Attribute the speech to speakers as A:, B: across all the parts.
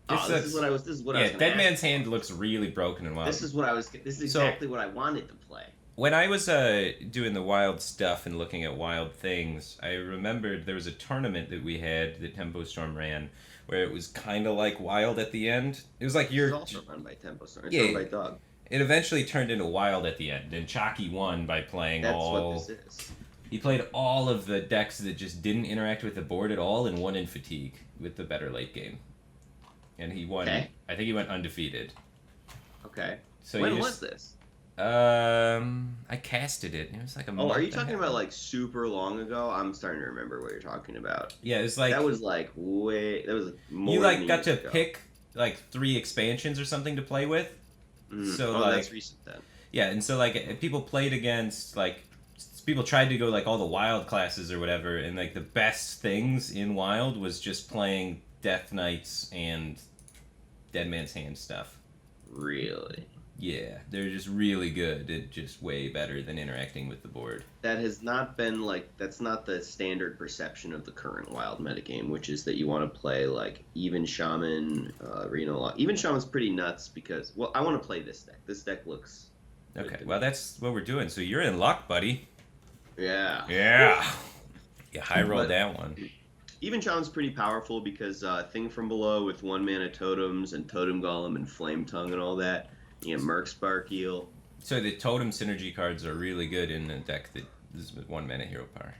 A: Oh, this is what I was. This is what I was
B: Yeah,
A: going to
B: Dead
A: ask
B: Man's
A: you
B: Hand
A: about.
B: looks really broken and wild.
A: This is what I was. This is
B: So
A: exactly what I wanted to play.
B: when I was doing the wild stuff and looking at wild things, I remembered there was a tournament that we had that Tempo Storm ran, where it was kind of like wild at the end. It was like
A: This is
B: you're,
A: also run by Tempo Storm. It's run
B: yeah.
A: by Dog.
B: It eventually turned into wild at the end, and Chalky won by playing
A: That's what
B: all.
A: this is.
B: He played all of the decks that just didn't interact with the board at all, and won in fatigue with the better late game. And he won.
A: Okay.
B: I think he went undefeated.
A: Okay.
B: So
A: When
B: you
A: was
B: just,
A: this?
B: I casted it. It was like a
A: Oh,
B: month.
A: are you
B: and a
A: talking
B: half
A: about
B: ago.
A: like super long ago? I'm starting to remember what you're talking about.
B: Yeah, it was like
A: That was like way. That was
B: you
A: more than
B: like
A: a
B: got
A: year
B: to
A: ago.
B: pick like 3 expansions or something to play with. So
A: Oh, that's
B: like
A: recent then.
B: yeah, and so like people played against like people tried to go like all the wild classes or whatever, and like the best things in wild was just playing Death Knights and Dead Man's Hand stuff.
A: Really?
B: Yeah, they're just really good. It just way better than interacting with the board.
A: That has not been like that's not the standard perception of the current wild metagame, which is that you want to play like even shaman, arena. Even shaman's pretty nuts because well, I want to play this deck. This deck looks good
B: Okay,
A: to
B: well
A: me.
B: that's what we're doing. So you're in luck, buddy.
A: Yeah,
B: Yeah. You high rolled
A: but
B: that one.
A: even shaman's pretty powerful because thing from below with 1 mana totems and totem golem and flame tongue and all that. You get Merc Spark Eel.
B: So the totem synergy cards are really good in a deck that is with 1 mana hero power.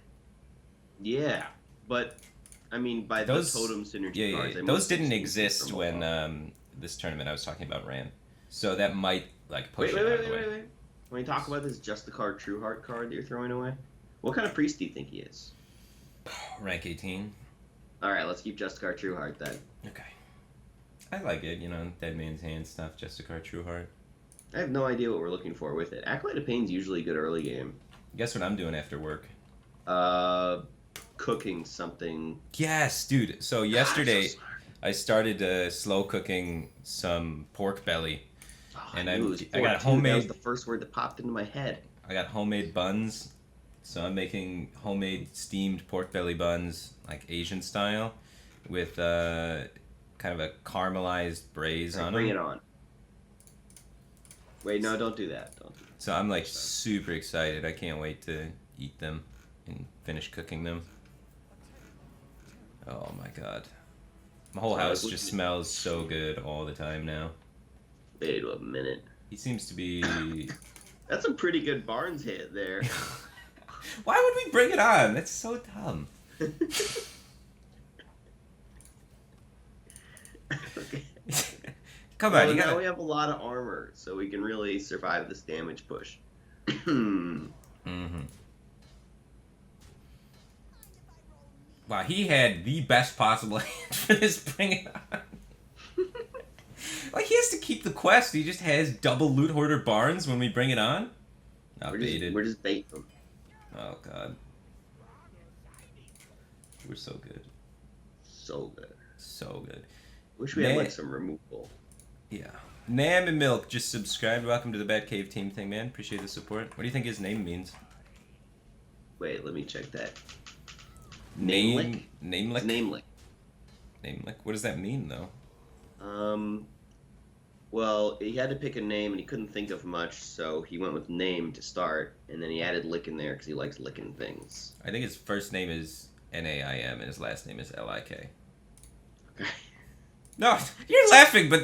A: Yeah, but I mean by the
B: Those,
A: totem
B: yeah,
A: synergy
B: yeah,
A: cards,
B: yeah.
A: they
B: Those
A: mostly
B: didn't
A: just mean Thing
B: exist
A: from
B: when
A: below.
B: this tournament I was talking about ran. So that might like push
A: Wait,
B: it
A: wait,
B: out
A: wait,
B: of the
A: wait,
B: way.
A: wait, wait. When you talk about this Just the Card True Heart card that you're throwing away, what kind of priest do you think he is?
B: Rank 18.
A: All right, let's keep Just the Card True Heart then.
B: Okay. I like it, Dead Man's Hand stuff, Justicar True Heart.
A: I have no idea what we're looking for with it. Acolyte of Pain's usually good early game.
B: Guess what I'm doing after work?
A: Uh, Cooking something.
B: Yes, dude. So
A: God, I'm so
B: yesterday
A: smart.
B: I started slow cooking some pork belly,
A: Oh,
B: and
A: I knew it was
B: I got
A: fortitude. That was
B: homemade
A: the first word that popped into my head.
B: buns. So I'm making homemade steamed pork belly buns, like Asian style, with kind of a caramelized braise
A: All right,
B: on
A: bring
B: them.
A: it on. Wait, no, don't do that. Don't do that.
B: So I'm like super excited. I can't wait to eat them and finish cooking them. Oh my god. My whole
A: Sorry, I was
B: house just
A: looking
B: smells so good all the time now.
A: Wait a minute.
B: He seems to be.
A: That's a pretty good Barnes hit there.
B: Why would we bring it on? That's so dumb.
A: Okay.
B: Come
A: Well,
B: on, you
A: now
B: gotta.
A: we have a lot of armor, so we can really survive this damage push. Hmm.
B: Mm-hmm. Wow, he had the best possible hand for this bring it on. Like, he has to keep the quest. He just has double Loot Hoarder Barnes when we bring it on. Not baited.
A: We're just bait them.
B: Oh, God. We're so good.
A: So good.
B: So good.
A: Wish we had
B: Man.
A: like some removal.
B: Yeah. Nam and Milk just subscribed. Welcome to the Batcave team thing, man. Appreciate the support. What do you think his name means?
A: Wait, let me check that.
B: Name.
A: It's
B: Namelick?
A: Namelick.
B: Namelick? What does that mean, though?
A: Well, he had to pick a name and he couldn't think of much, so he went with name to start, and then he added lick in there because he likes licking things.
B: I think his first name is Naim and his last name is Lik.
A: Okay.
B: No, you're laughing, but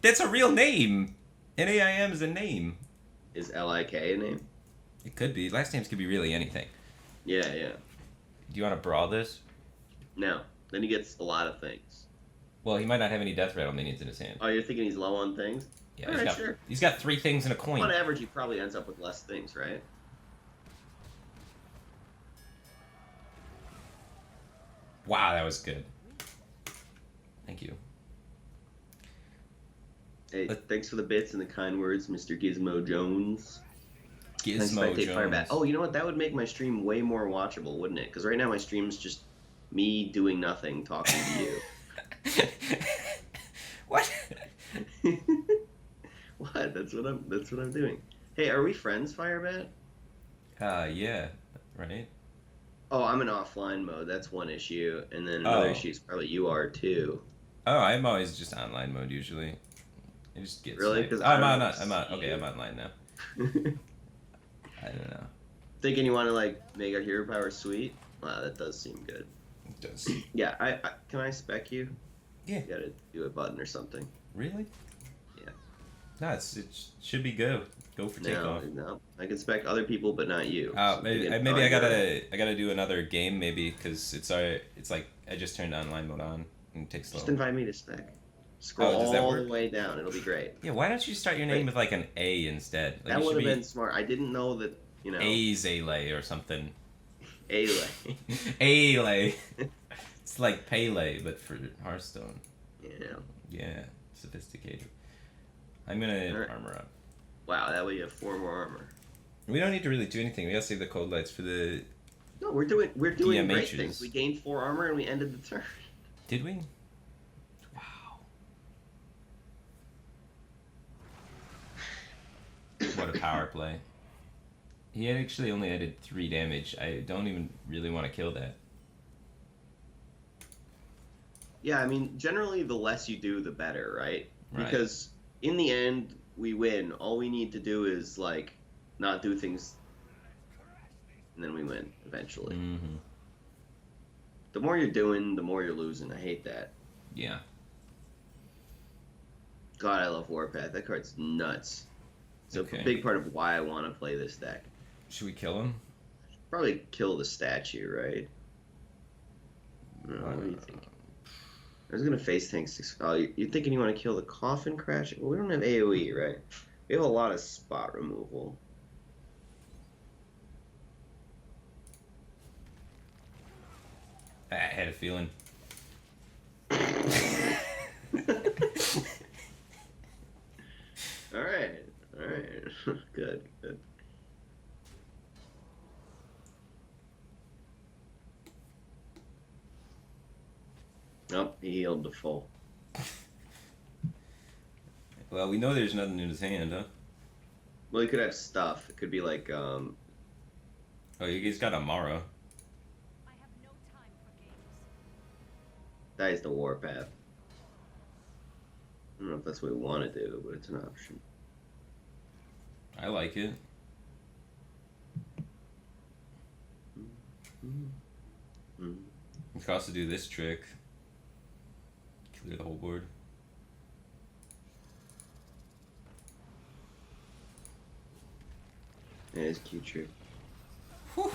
B: that's a real name. Naim is a name.
A: Is L-I-K a name?
B: It could be. Last names could be really anything.
A: Yeah, yeah.
B: Do you want to brawl this?
A: No. Then he gets a lot of things.
B: Well, he might not have any death rattle minions in his hand.
A: Oh, you're thinking he's low on things?
B: Yeah,
A: Alright, sure.
B: he's got 3 things and a coin.
A: On average, he probably ends up with less things, right?
B: Wow, that was good. Thank you.
A: Hey,
B: Let-
A: thanks for the bits and the kind words, Mr. Gizmo Jones. Thanks,
B: Gizmo
A: Spectate Firebat.
B: Jones.
A: Oh, you know what? That would make my stream way more watchable, wouldn't it? Because right now my stream's just me doing nothing, talking to you.
B: What?
A: What? That's what I'm doing. Hey, are we friends, Firebat?
B: Yeah, right?
A: Oh, I'm in offline mode. That's one issue, and then another
B: Oh.
A: issue is probably you are too.
B: Oh, I'm always just online mode usually. I just get
A: Really?
B: sniped.
A: Because
B: Oh,
A: I
B: I'm
A: don't
B: on.
A: even
B: I'm on.
A: see
B: Okay, I'm
A: it.
B: online now. I don't know.
A: Thinking you want to like make our hero power sweet? Wow, that does seem good.
B: It does.
A: Yeah, I can I spec you?
B: Yeah.
A: You gotta do a button or something.
B: Really?
A: Yeah.
B: No, it should be go. Go for
A: No,
B: takeoff.
A: no. I can spec other people, but not you. So I'm
B: Maybe,
A: thinking
B: maybe
A: Thunder.
B: I gotta do another game maybe because it's like I just turned online mode on and it takes a
A: Just
B: little.
A: invite me to spec. Scroll
B: Oh, does that
A: all the
B: work?
A: way down. It'll be great.
B: Yeah. Why don't you start your name
A: Wait,
B: with like an A instead? Like
A: that
B: you
A: would
B: should
A: have been
B: be
A: smart. I didn't know that,
B: A Zalae or something.
A: A-Lay.
B: Alay. It's like Pele but for Hearthstone.
A: Yeah.
B: Yeah, sophisticated. I'm gonna
A: All right.
B: armor up.
A: Wow, that way you have 4 more armor.
B: We don't need to really do anything. We gotta save the cold lights for the.
A: No, we're doing great
B: DMHs.
A: things. We gained 4 armor and we ended the turn.
B: Did we? Wow. What a power play. He had actually only added 3 damage. I don't even really want to kill that.
A: Yeah, I mean, generally the less you do, the better, right?
B: Right.
A: Because in the end, we win. All we need to do is like not do things, and then we win eventually.
B: Mm-hmm.
A: The more you're doing, the more you're losing. I hate that.
B: Yeah.
A: God, I love Warpath. That card's nuts. It's a
B: Okay.
A: big part of why I want to play this deck.
B: Should we kill him?
A: Probably kill the statue, right? No, what do you think? I was gonna face tank 6. Oh, you're thinking you want to kill the coffin crash? Well, we don't have AoE, right? We have a lot of spot removal.
B: I had a feeling.
A: All right, all right, good, good. Nope, he healed the full.
B: Well, we know there's nothing in his hand, huh?
A: Well, he could have stuff. It could be like,
B: Oh, he's got a Mara.
C: I have no time for games.
A: that is the Warpath. I don't know if that's what we want to do, but it's an option.
B: I like it.
A: Mm-hmm.
B: We could also do this trick. Clear the whole board.
A: Yeah, it's a cute trick.
B: Whew.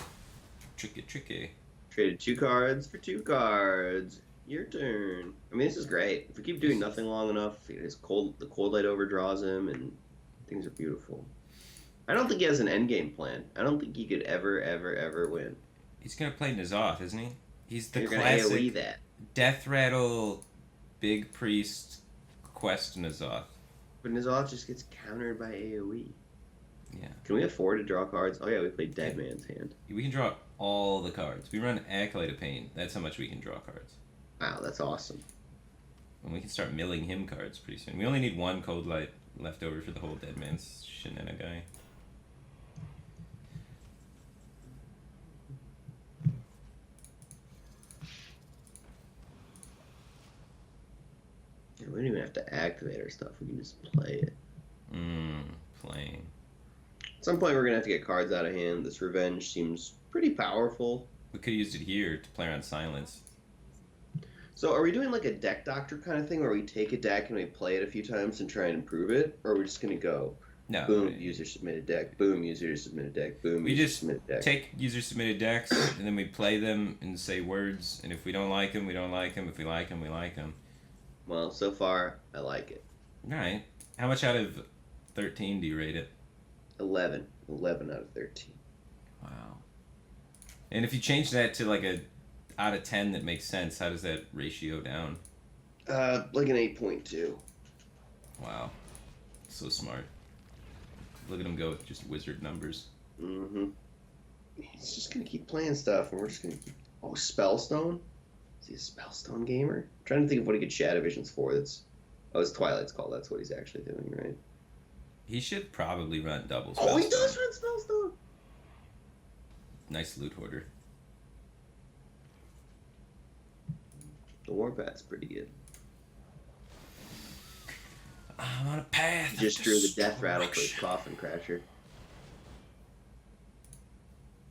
B: Tricky, tricky.
A: Traded 2 cards for 2 cards. Your turn. I mean, this is great. If we keep doing nothing long enough, it's cold. The cold light overdraws him, and things are beautiful. I don't think he has an endgame plan. I don't think he could ever win.
B: He's gonna play Nazoth, isn't he? He's the
A: You're gonna AoE
B: classic
A: that.
B: Death Rattle, Big Priest, Quest Nazoth.
A: But N'Zoth just gets countered by AoE.
B: Yeah.
A: Can we afford to draw cards? Oh yeah, we play Dead Man's Hand.
B: We can draw all the cards. We run Acolyte of Pain. That's how much we can draw cards.
A: Wow, that's awesome.
B: And we can start milling him cards pretty soon. We only need 1 Cold Light left over for the whole Dead Man's Shenana guy.
A: Yeah, we don't even have to activate our stuff. We can just play it.
B: Playing.
A: At some point, we're gonna have to get cards out of hand. This Revenge seems pretty powerful.
B: We could have used it here to play around Silence.
A: So, are we doing like a deck doctor kind of thing, where we take a deck and we play it a few times and try and improve it, or are we just gonna go
B: No.
A: boom, user submitted deck, boom, user submitted deck, boom,
B: We
A: user
B: just
A: submitted deck.
B: take user submitted decks and then we play them and say words. And if we don't like them, we don't like them. If we like them, we like them.
A: Well, so far, I like it.
B: All right. How much out of 13 do you rate it?
A: 11. 11 out of 13.
B: Wow. And if you change that to like a out of 10 that makes sense, how does that ratio down?
A: Like an 8.2.
B: Wow. So smart. Look at him go with just wizard numbers.
A: Mm-hmm. He's just gonna keep playing stuff, and we're just gonna keep... Oh, Spellstone? Is he a Spellstone gamer? I'm trying to think of what he could Shadow Visions for. That's... Oh, it's Twilight's Call. That's what he's actually doing, right?
B: He should probably run doubles.
A: Oh, he does run Spellstone!
B: Nice loot hoarder.
A: The Warpath's pretty good.
B: I'm on a path.
A: He just drew the death rattle for his
B: destruction.
A: coffin crasher.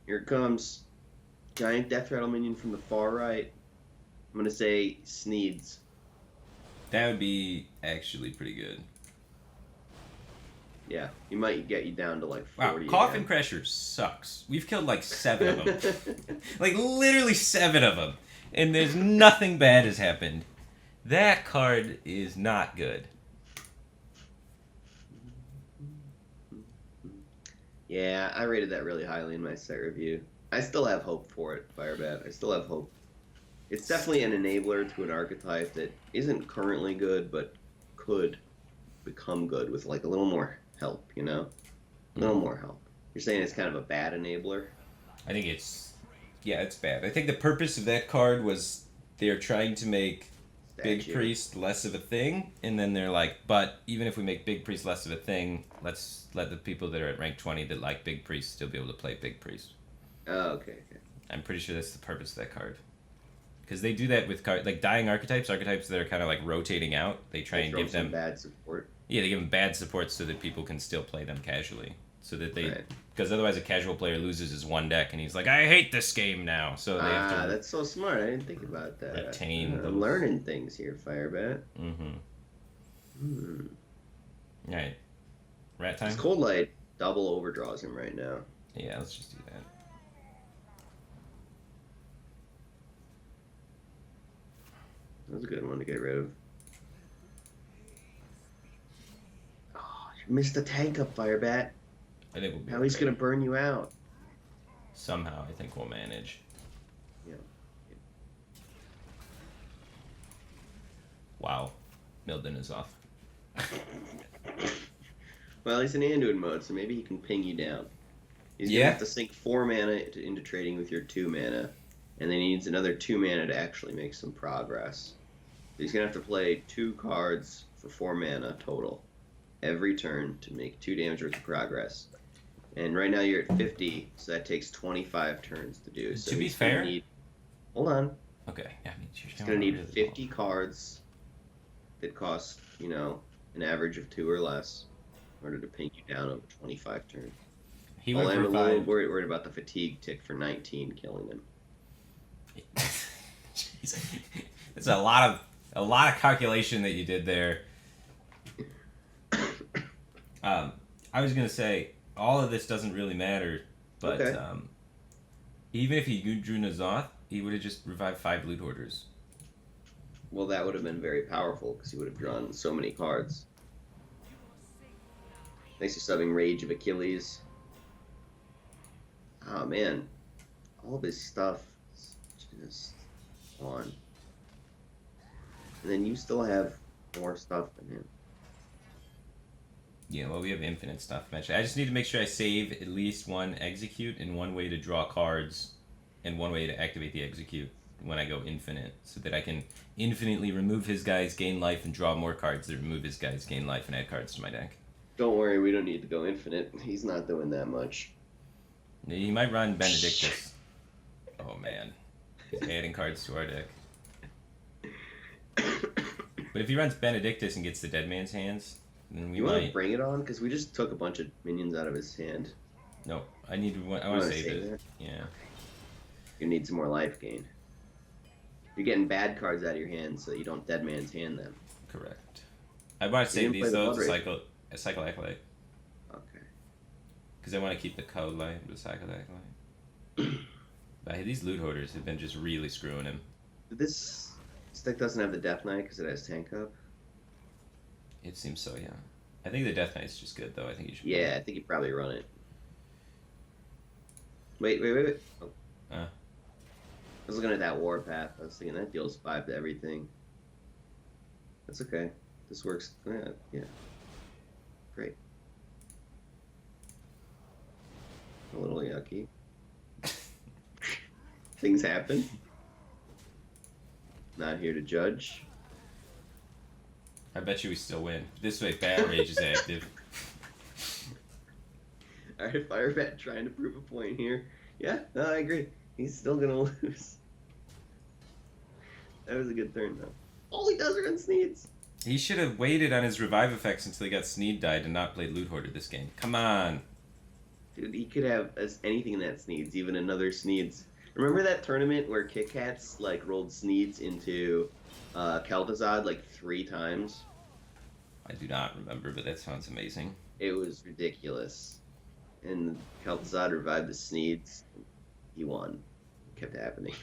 A: Here it comes. Giant death rattle minion from the far right. I'm gonna say Sneeds.
B: That would be actually pretty good.
A: Yeah, he might get you down to like
B: Wow,
A: 40.
B: Coffin
A: again.
B: Crasher sucks. We've killed like 7 of them. Like literally 7 of them. And there's nothing bad has happened. That card is not good.
A: Yeah, I rated that really highly in my set review. I still have hope for it, Firebat. I still have hope. It's definitely an enabler to an archetype that isn't currently good, but could become good with like a little more help, you know? A little more help. You're saying it's kind of a bad enabler?
B: I think it's bad. I think the purpose of that card was they're trying to make Big
A: Statue.
B: Priest less of a thing, and then they're like, but even if we make Big Priest less of a thing, let's let the people that are at rank 20 that like Big Priest still be able to play Big Priest.
A: Oh, okay.
B: I'm pretty sure that's the purpose of that card. Because they do that with like dying archetypes that are kind of like rotating out. They try and
A: Throw
B: give
A: some
B: them
A: bad support.
B: Yeah, they give them bad support so that people can still play them casually. So that they,
A: Right.
B: because otherwise a casual player loses his one deck and he's like, I hate this game now. So they have to.
A: That's so smart. I didn't think about that.
B: retain
A: I'm
B: those.
A: learning things here, Firebat.
B: All right, rat time.
A: This Cold Light double overdraws him right now.
B: Yeah, let's just do that.
A: That was a good one to get rid of. Oh, you missed the tank up, Firebat.
B: I think we'll be
A: Now he's
B: okay.
A: gonna burn you out.
B: Somehow, I think we'll manage.
A: Yeah.
B: Wow, Milden is off.
A: Well, he's in Anduin mode, so maybe he can ping you down. He's
B: Yeah.
A: gonna have to sink 4 mana into trading with your 2 mana, and then he needs another 2 mana to actually make some progress. He's gonna have to play 2 cards for 4 mana total every turn to make 2 damage worth of progress. And right now you're at 50, so that takes 25 turns to do. So
B: To be
A: he's gonna
B: fair-
A: need, hold on.
B: Okay, yeah, I mean,
A: He's gonna need 50 cards that cost, an average of 2 or less in order to ping you down over 25 turns.
B: He
A: Well,
B: would
A: I'm a little
B: revive.
A: worried about the fatigue tick for 19 killing him.
B: Jeez. It's a lot of calculation that you did there. I was gonna say all of this doesn't really matter, but
A: Okay.
B: even if he drew Nazoth, he would have just revived 5 loot hoarders.
A: Well, that would have been very powerful because he would have drawn so many cards. Thanks for subbing Rage of Achilles. Oh man, all of his stuff is just on. And then you still have more stuff than him.
B: Yeah, well, we have infinite stuff. Actually, I just need to make sure I save at least 1 execute and 1 way to draw cards, and 1 way to activate the execute when I go infinite, so that I can infinitely remove his guys, gain life, and draw more cards that remove his guys, gain life, and add cards to my deck.
A: Don't worry, we don't need to go infinite. He's not doing that much.
B: He might run Benedictus. Oh man, he's adding cards to our deck. But if he runs Benedictus and gets the Dead Man's Hands, then we
A: You want to
B: might.
A: bring it on? Because we just took a bunch of minions out of his hand.
B: No, I need to. I
A: You
B: want to
A: wanna
B: save it.
A: that?
B: Yeah.
A: You need some more life gain. You're getting bad cards out of your hand so you don't Dead Man's Hand them.
B: Correct. I want to save
A: didn't play
B: these
A: the
B: though
A: Blood
B: to
A: Rage.
B: cycle Acolyte,
A: Okay.
B: because I want to keep the Code Light with cycle Acolyte. But these loot hoarders have been just really screwing him.
A: This deck doesn't have the Death Knight because it has Tank Up.
B: It seems so, yeah. I think the Death Knight's just good though. I think you should.
A: Yeah, I think you probably run it. Wait. Oh.
B: Uh.
A: I was looking at that Warpath. I was thinking that deals 5 to everything. That's okay. This works. Yeah. Great. A little yucky. Things happen. Not here to judge.
B: I bet you we still win. This way, Bat Rage is active.
A: Alright, Firebat trying to prove a point here. Yeah, no, I agree. He's still gonna lose. That was a good turn, though. All he does are run Sneeds.
B: He should have waited on his revive effects until he got Sneed died and not played Loot Hoarder this game. Come on.
A: Dude, he could have anything that Sneeds, even another Sneeds. Remember that tournament where Kit Kats like rolled Sneeds into Kel'Thuzad like 3 times?
B: I do not remember, but that sounds amazing.
A: It was ridiculous. And Kel'Thuzad revived the Sneeds. He won. It kept happening.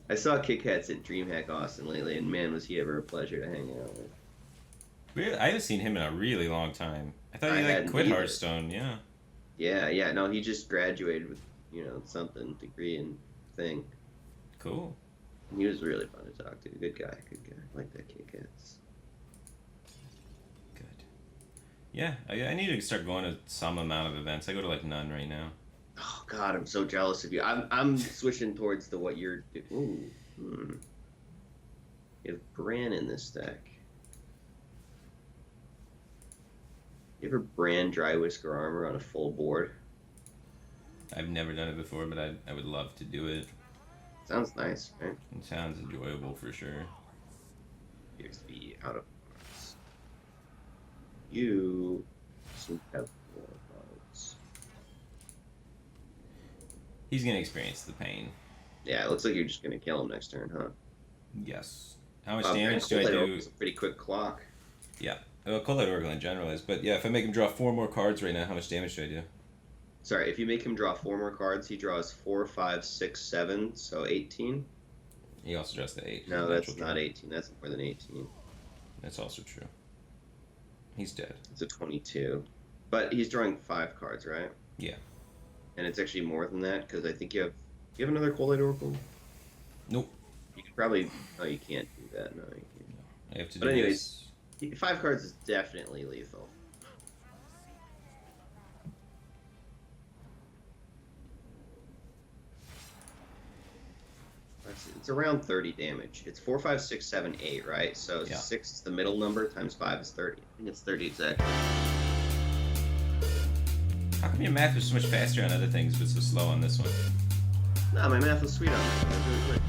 A: I saw Kit Kats at DreamHack Austin lately, and man, was he ever a pleasure to hang out with.
B: Really? I haven't seen him in a really long time. I thought
A: I
B: he like
A: hadn't
B: quit
A: either.
B: Hearthstone, yeah.
A: Yeah. No, he just graduated with, something, degree and thing.
B: Cool.
A: And he was really fun to talk to. Good guy. I like that Kit Kats.
B: Good. Yeah, I need to start going to some amount of events. I go to like none right now.
A: Oh God, I'm so jealous of you. I'm switching towards the what you're. Ooh. You have Bran in this deck. You ever Bran Dry Whisker Armor on a full board?
B: I've never done it before, but I would love to do it.
A: Sounds nice, right?
B: It sounds enjoyable for sure.
A: Appears to be out of cards. You seem to have 4 cards.
B: He's gonna experience the pain.
A: Yeah, it looks like you're just gonna kill him next turn, huh?
B: Yes. How much
A: Wow,
B: damage do I do?
A: It's a pretty quick clock.
B: Yeah. Well, Cold Oracle in general is, but yeah, if I make him draw 4 more cards right now, how much damage do I do?
A: Sorry, if you make him draw 4 more cards, he draws 4, 5, 6, 7, so 18.
B: He also draws the 8.
A: No, that's not 18. That's more than 18.
B: That's also true. He's dead.
A: It's a 22. But he's drawing 5 cards, right?
B: Yeah.
A: And it's actually more than that, because I think you have another Cold Oracle?
B: Nope.
A: You could probably... Oh, you can't do that. No, you can't.
B: I have to
A: But
B: do
A: anyways,
B: this.
A: 5 cards is definitely lethal. It's around 30 damage. It's 4, 5, 6, 7, 8, right? So
B: Yeah.
A: 6 is the middle number, times 5 is 30. I think it's 30 exactly.
B: How come your math was so much faster on other things, but so slow on this one?
A: No, my math was sweet on that. That was really quick.